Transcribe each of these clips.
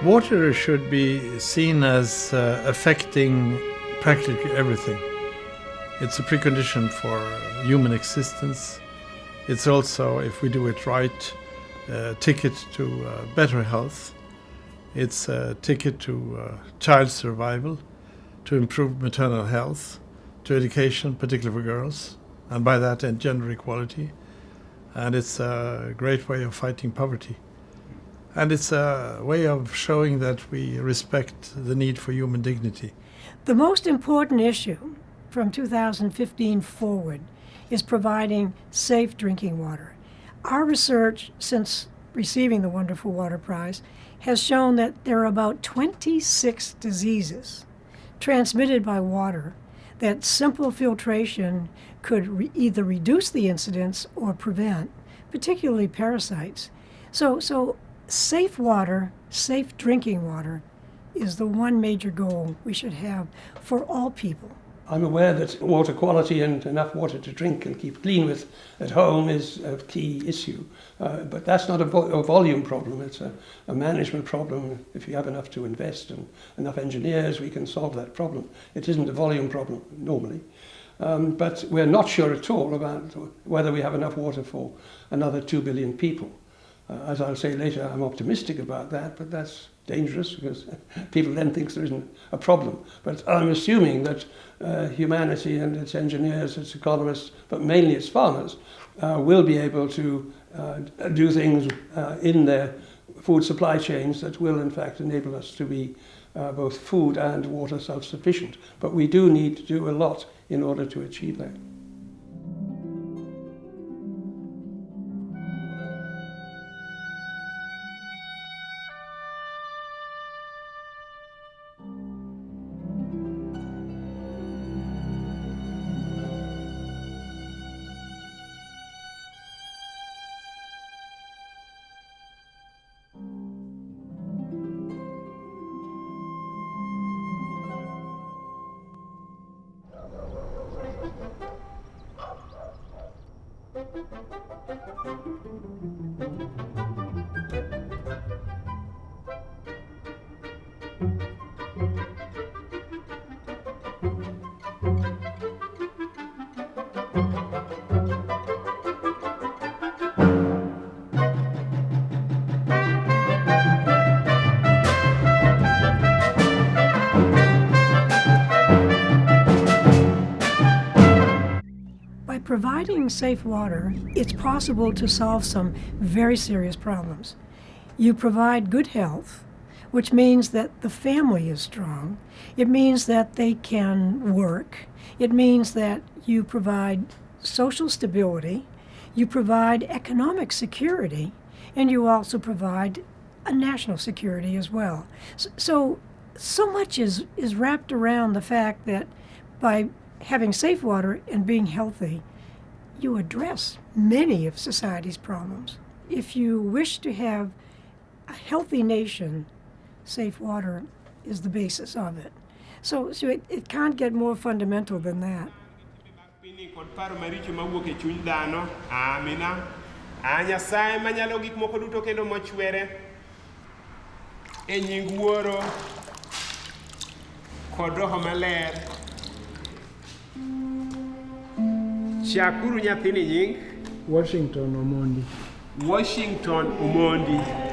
Water should be seen as affecting practically everything. It's a precondition for human existence. It's also, if we do it right, a ticket to better health. It's a ticket to child survival, to improve maternal health, to education, particularly for girls, and by that and gender equality. And it's a great way of fighting poverty. And it's a way of showing that we respect the need for human dignity. The most important issue from 2015 forward is providing safe drinking water. Our research since receiving the Wonderful Water Prize has shown that there are about 26 diseases transmitted by water that simple filtration could either reduce the incidence or prevent, particularly parasites. So safe water, safe drinking water, is the one major goal we should have for all people. I'm aware that water quality and enough water to drink and keep clean with at home is a key issue. But that's not a volume problem, it's a management problem. If you have enough to invest and enough engineers, we can solve that problem. It isn't a volume problem normally. But we're not sure at all about whether we have enough water for another 2 billion people. As I'll say later, I'm optimistic about that, but that's dangerous because people then think there isn't a problem. But I'm assuming that humanity and its engineers, its economists, but mainly its farmers, will be able to do things in their food supply chains that will in fact enable us to be both food and water self-sufficient. But we do need to do a lot in order to achieve that. By providing safe water, it's possible to solve some very serious problems. You provide good health, which means that the family is strong. It means that they can work. It means that you provide social stability, you provide economic security, and you also provide a national security as well. So much is wrapped around the fact that by having safe water and being healthy, you address many of society's problems. If you wish to have a healthy nation, safe water is the basis of it. So it can't get more fundamental than that. Chakuru nyathini nying Washington Omondi. Washington Omondi.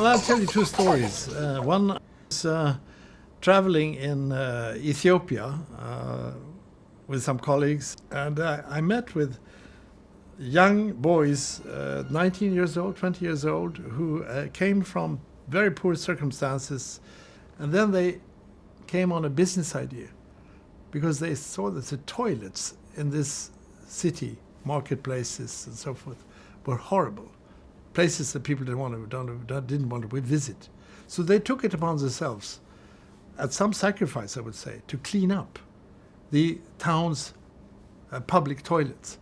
Well, I'll tell you two stories. One is traveling in Ethiopia with some colleagues, and I met with young boys, 19 years old, 20 years old, who came from very poor circumstances, and then they came on a business idea because they saw that the toilets in this city, marketplaces and so forth, were horrible. Places that people didn't want to visit. So they took it upon themselves, at some sacrifice, I would say, to clean up the town's public toilets.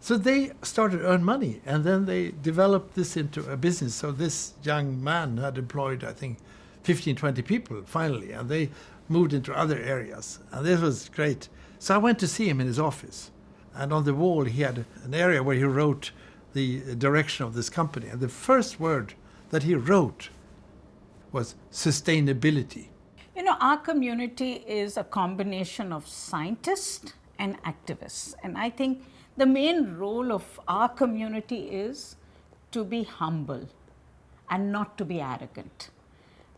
So they started to earn money, and then they developed this into a business. So this young man had employed, I think, 15, 20 people finally, and they moved into other areas. And this was great. So I went to see him in his office. And on the wall, he had an area where he wrote the direction of this company. And the first word that he wrote was sustainability. You know, our community is a combination of scientists and activists. And I think the main role of our community is to be humble and not to be arrogant.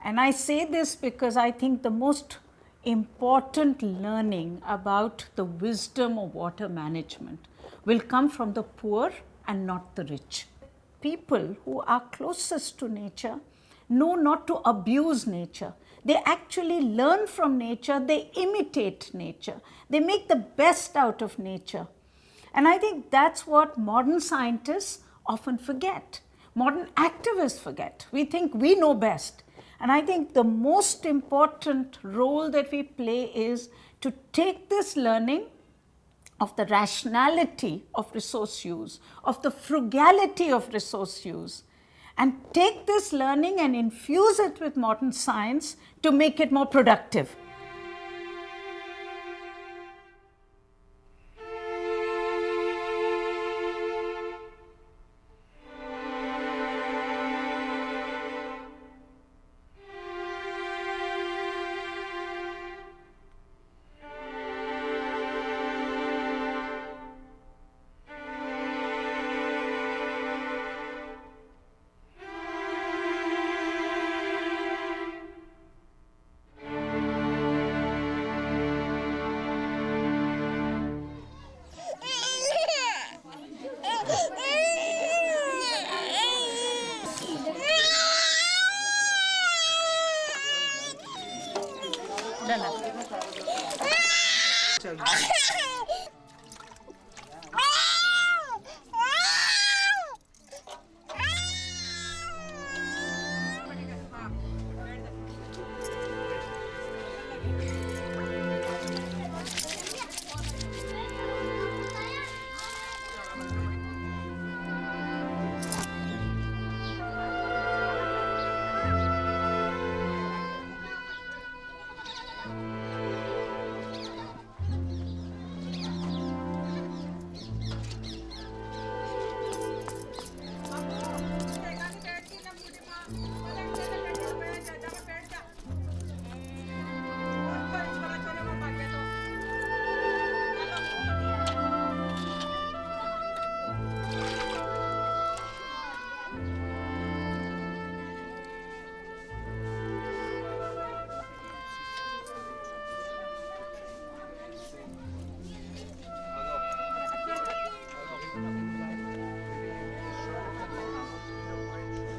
And I say this because I think the most important learning about the wisdom of water management will come from the poor and not the rich. People who are closest to nature know not to abuse nature. They actually learn from nature, they imitate nature, they make the best out of nature. And I think that's what modern scientists often forget. Modern activists forget. We think we know best. And I think the most important role that we play is to take this learning of the rationality of resource use, of the frugality of resource use, and take this learning and infuse it with modern science to make it more productive.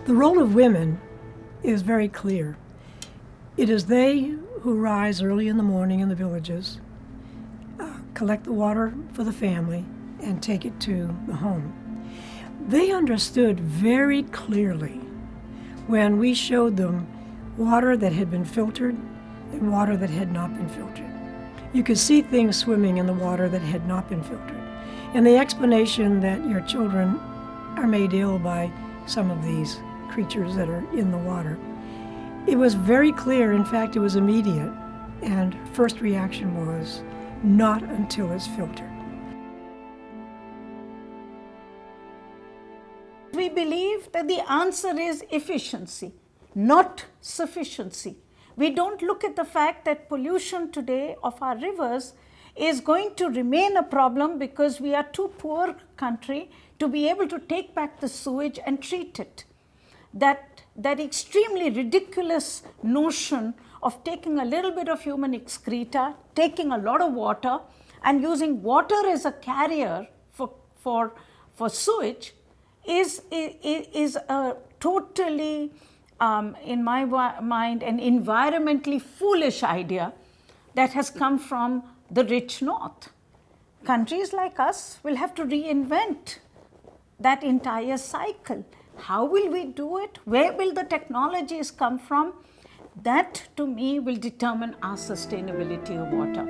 The role of women is very clear. It is they who rise early in the morning in the villages, collect the water for the family, and take it to the home. They understood very clearly when we showed them water that had been filtered and water that had not been filtered. You could see things swimming in the water that had not been filtered. And the explanation that your children are made ill by some of these creatures that are in the water, it was very clear. In fact, it was immediate. And first reaction was, not until it's filtered. We believe that the answer is efficiency, not sufficiency. We don't look at the fact that pollution today of our rivers is going to remain a problem because we are too poor country to be able to take back the sewage and treat it. that extremely ridiculous notion of taking a little bit of human excreta, taking a lot of water, and using water as a carrier for sewage is a totally, in my mind, an environmentally foolish idea that has come from the rich north. Countries like us will have to reinvent that entire cycle. How will we do it? Where will the technologies come from? That, to me, will determine our sustainability of water.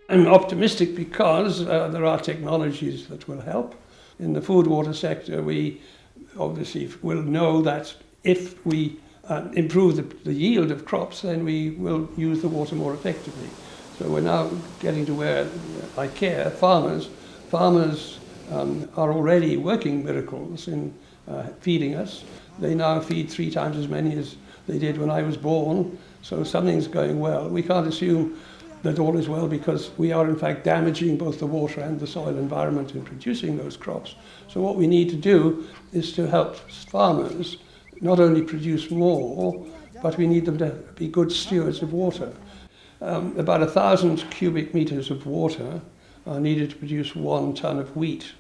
I'm optimistic because there are technologies that will help. In the food water sector, we obviously will know that if we improve the yield of crops, then we will use the water more effectively. So we're now getting to where I care. Farmers are already working miracles in feeding us. They now feed 3 times as many as they did when I was born. So something's going well. We can't assume that all is well because we are in fact damaging both the water and the soil environment in producing those crops. So what we need to do is to help farmers not only produce more, but we need them to be good stewards of water. About 1,000 cubic meters of water are needed to produce 1 ton of wheat.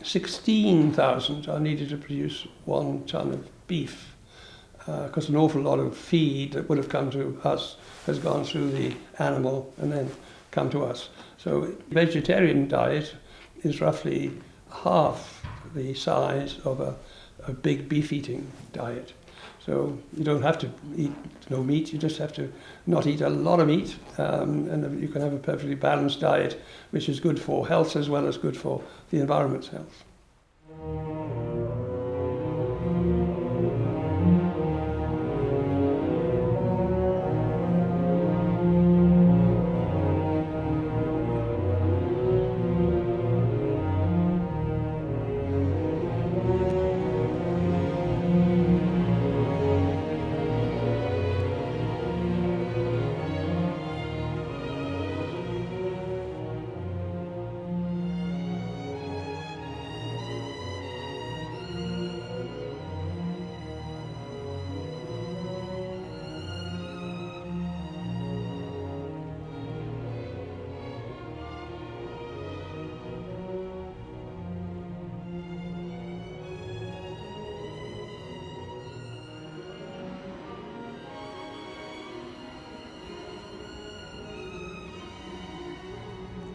16,000 are needed to produce 1 ton of beef, because an awful lot of feed that would have come to us has gone through the animal and then come to us. So vegetarian diet is roughly half the size of a big beef-eating diet. So you don't have to eat no meat, you just have to not eat a lot of meat, and you can have a perfectly balanced diet, which is good for health as well as good for the environment's health.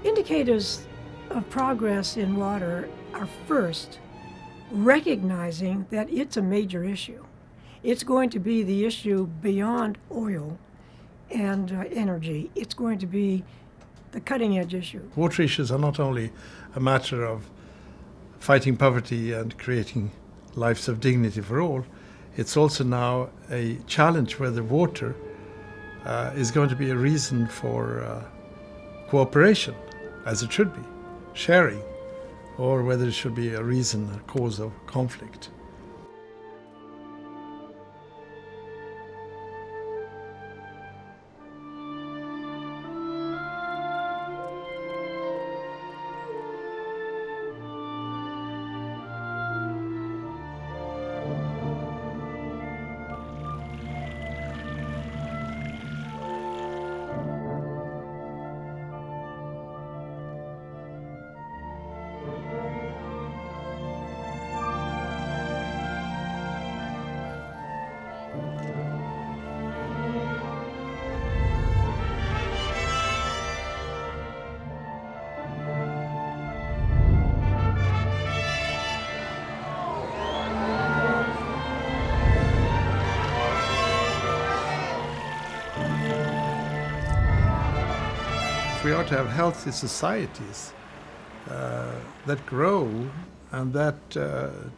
Indicators of progress in water are first recognizing that it's a major issue. It's going to be the issue beyond oil and energy. It's going to be the cutting edge issue. Water issues are not only a matter of fighting poverty and creating lives of dignity for all, it's also now a challenge whether water is going to be a reason for cooperation, as it should be, sharing, or whether it should be a reason, a cause of conflict. we are to have healthy societies that grow and that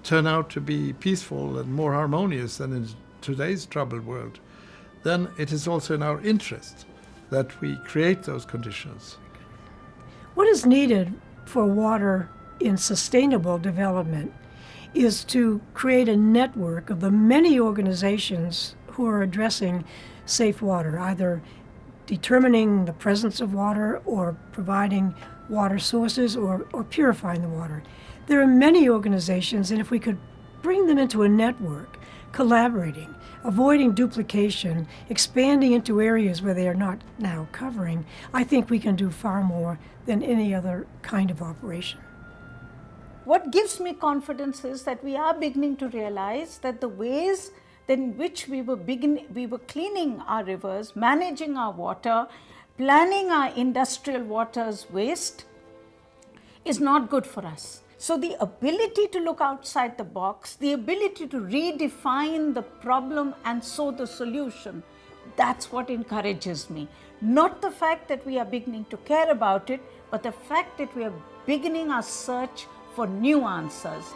turn out to be peaceful and more harmonious than in today's troubled world, then it is also in our interest that we create those conditions. What is needed for water in sustainable development is to create a network of the many organizations who are addressing safe water, either determining the presence of water or providing water sources or purifying the water. There are many organizations, and if we could bring them into a network, collaborating, avoiding duplication, expanding into areas where they are not now covering, I think we can do far more than any other kind of operation. What gives me confidence is that we are beginning to realize that the ways in which we were cleaning our rivers, managing our water, planning our industrial waters waste is not good for us. So the ability to look outside the box, the ability to redefine the problem and so the solution, that's what encourages me. Not the fact that we are beginning to care about it, but the fact that we are beginning our search for new answers.